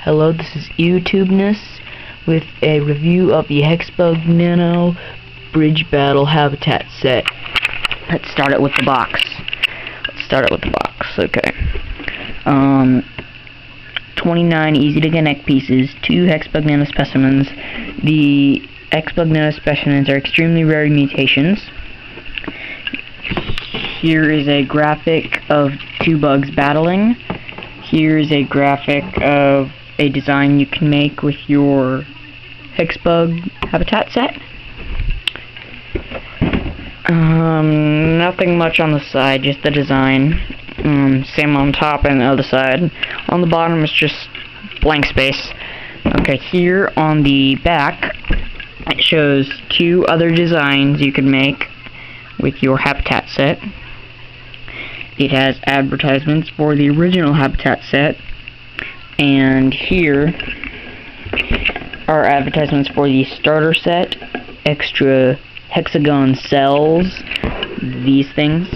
Hello, this is YouTubeness with a review of the Hexbug Nano Bridge Battle Habitat set. Let's start it with the box. Okay. 29 easy to connect pieces, 2 Hexbug Nano specimens. The Hexbug Nano specimens are extremely rare mutations. Here is a graphic of 2 bugs battling. Here is a graphic of a design you can make with your Hexbug habitat set. Nothing much on the side, just the design. Same on top and the other side. On the bottom is just blank space. Okay, here on the back it shows 2 other designs you can make with your habitat set. It has advertisements for the original habitat set, and here are advertisements for the starter set, extra hexagon cells, these things.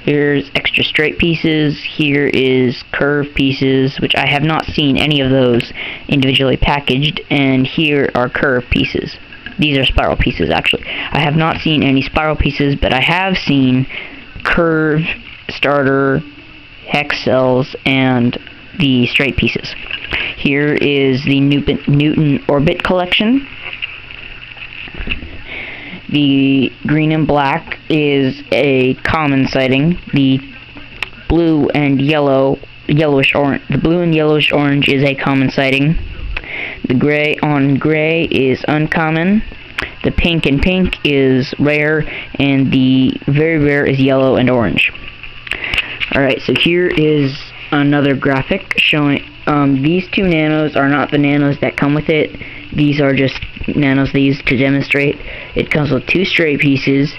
Here's extra straight pieces, here is curved pieces, which I have not seen any of those individually packaged, and here are curved pieces. These are spiral pieces, actually. I have not seen any spiral pieces, but I have seen curved starter hex cells and the straight pieces. Here is the Newton orbit collection. The green and black is a common sighting. The blue and yellowish orange is a common sighting. The gray on gray is uncommon. The pink and pink is rare, and the very rare is yellow and orange. Alright, so here is another graphic showing these 2 nanos are not the nanos that come with it. These are just nanos they use to demonstrate. It comes with 2 straight pieces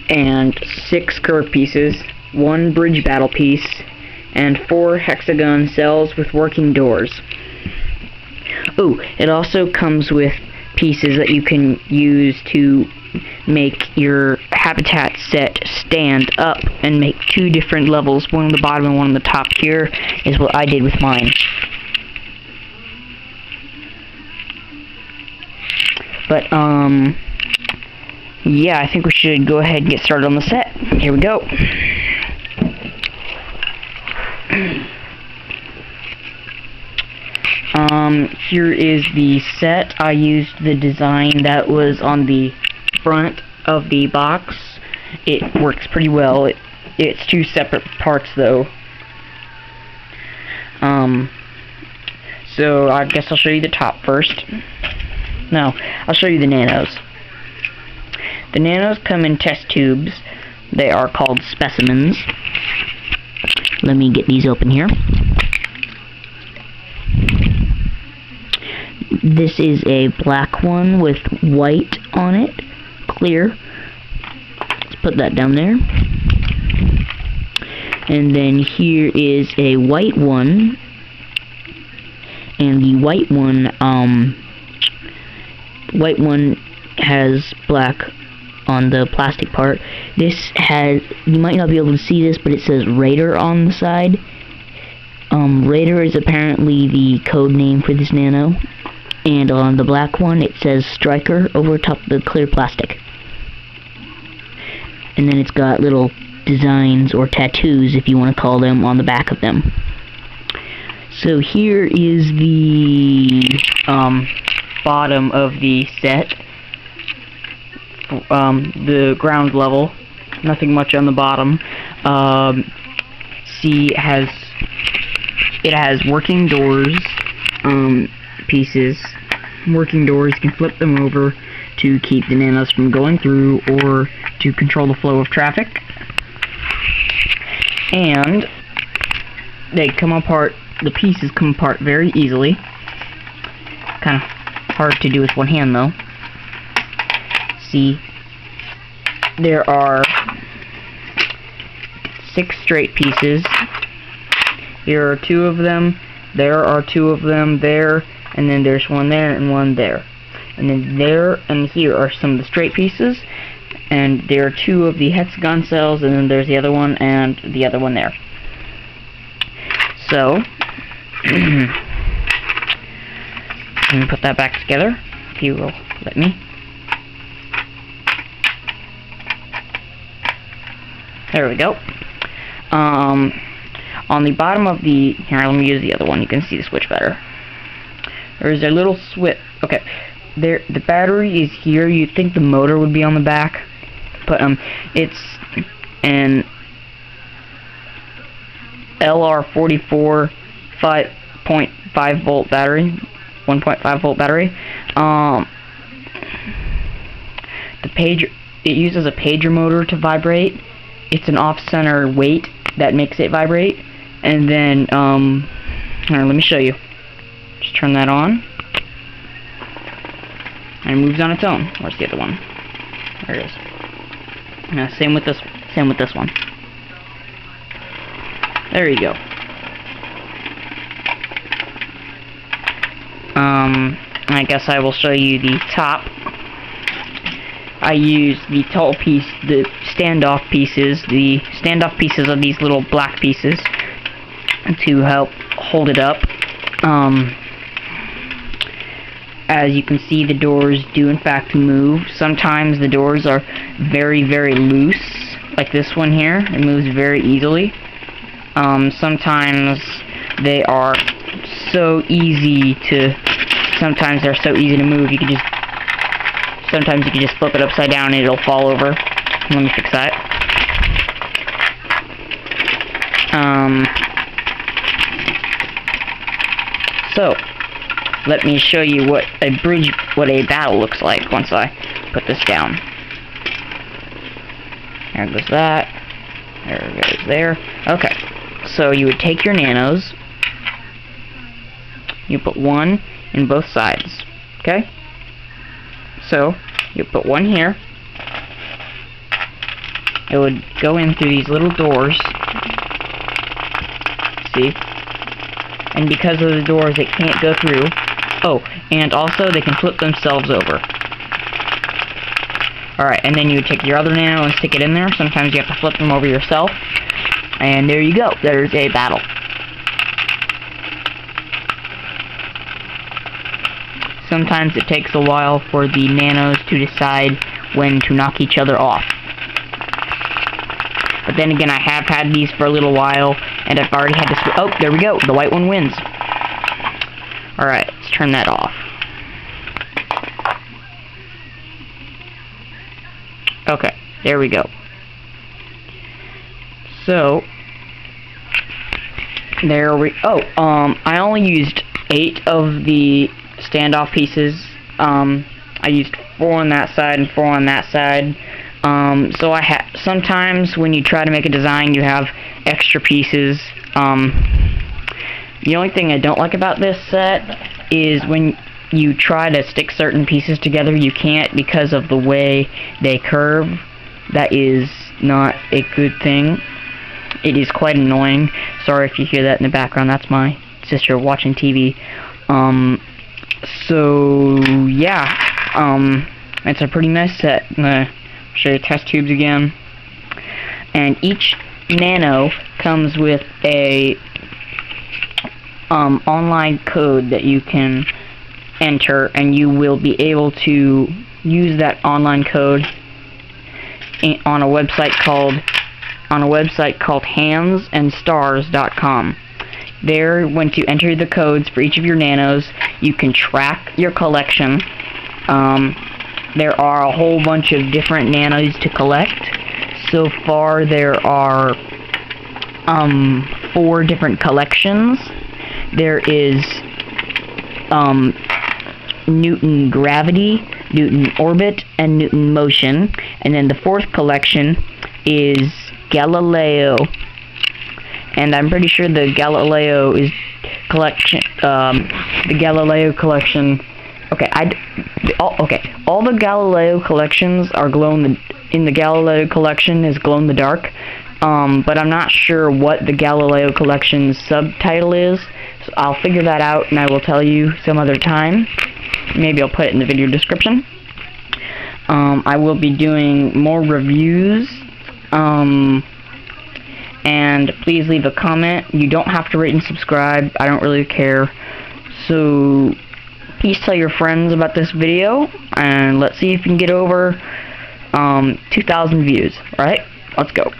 and 6 curved pieces, 1 bridge battle piece, and 4 hexagon cells with working doors. Oh, it also comes with pieces that you can use to make your habitat set stand up and make 2 different levels, one on the bottom and one on the top. Here is what I did with mine. But yeah, I think we should go ahead and get started on the set. Here we go. Here is the set. I used the design that was on the front of the box. It works pretty well. It's 2 separate parts though. So I guess I'll show you the top first. No, I'll show you the nanos. The nanos come in test tubes. They are called specimens. Let me get these open here. This is a black one with white on it, clear. Let's put that down there. And then here is a white one, and the white one has black on the plastic part. This has, you might not be able to see this, but it says Raider on the side. Raider is apparently the code name for this nano. And on the black one it says Striker over top of the clear plastic. And then it's got little designs or tattoos, if you want to call them, on the back of them. So here is the bottom of the set. The ground level. Nothing much on the bottom. See, it has working doors, pieces. Working doors, you can flip them over to keep the nanos from going through or to control the flow of traffic. And they come apart, the pieces come apart very easily. Kind of hard to do with one hand though. See, there are 6 straight pieces. Here are 2 of them, there are 2 of them, there, and then there's one there and one there. And then there and here are some of the straight pieces, and there are 2 of the hexagon cells, and then there's the other one and the other one there. So, Let me put that back together, if you will let me. There we go. On the bottom of the... Here, let me use the other one. You can see the switch better. There's a little switch. Okay. There, the battery is here. You'd think the motor would be on the back. But, it's an LR44 5.5 volt battery. 1.5 volt battery. The pager... It uses a pager motor to vibrate. It's an off-center weight that makes it vibrate. And then, here, let me show you. Just turn that on. And it moves on its own. Where's the other one? There it is. Same with this one. There you go. I guess I will show you the top. I use the tall piece, the standoff pieces of these little black pieces to help hold it up. As you can see, the doors do in fact move. Sometimes the doors are very, very loose, like this one here. It moves very easily. Sometimes they are so easy to move. Sometimes you can just flip it upside down and it'll fall over. Let me fix that. So, let me show you what a battle looks like once I put this down. There goes that. There goes there. Okay, so you would take your nanos. You put one in both sides. Okay? So, you put one here. It would go in through these little doors. See? And because of the doors, it can't go through. Oh, and also they can flip themselves over. Alright, and then you would take your other nano and stick it in there. Sometimes you have to flip them over yourself. And there you go. There's a battle. Sometimes it takes a while for the nanos to decide when to knock each other off. But then again, I have had these for a little while, and I've already had to... Oh, there we go. The white one wins. Alright, let's turn that off. Okay, there we go. So, there we... Oh, I only used 8 of the standoff pieces. I used 4 on that side and 4 on that side. So sometimes when you try to make a design, you have extra pieces. The only thing I don't like about this set is when you try to stick certain pieces together, you can't because of the way they curve. That is not a good thing. It is quite annoying. Sorry if you hear that in the background. That's my sister watching TV. So yeah, it's a pretty nice set. I'm gonna show you test tubes again. And each nano comes with a online code that you can enter, and you will be able to use that online code on a website called handsandstars.com. There, once you enter the codes for each of your nanos, you can track your collection. There are a whole bunch of different nanos to collect. So far, there are 4 different collections. There is Newton Gravity, Newton Orbit, and Newton Motion. And then the 4th collection is Galileo. And I'm pretty sure the Galileo collection. Okay, all the Galileo collections are in the Galileo collection is glow in the dark. But I'm not sure what the Galileo collection's subtitle is. So I'll figure that out and I will tell you some other time. Maybe I'll put it in the video description. I will be doing more reviews. and please leave a comment. You don't have to rate and subscribe. I don't really care. So please tell your friends about this video, and let's see if we can get over 2,000 views. Alright, let's go.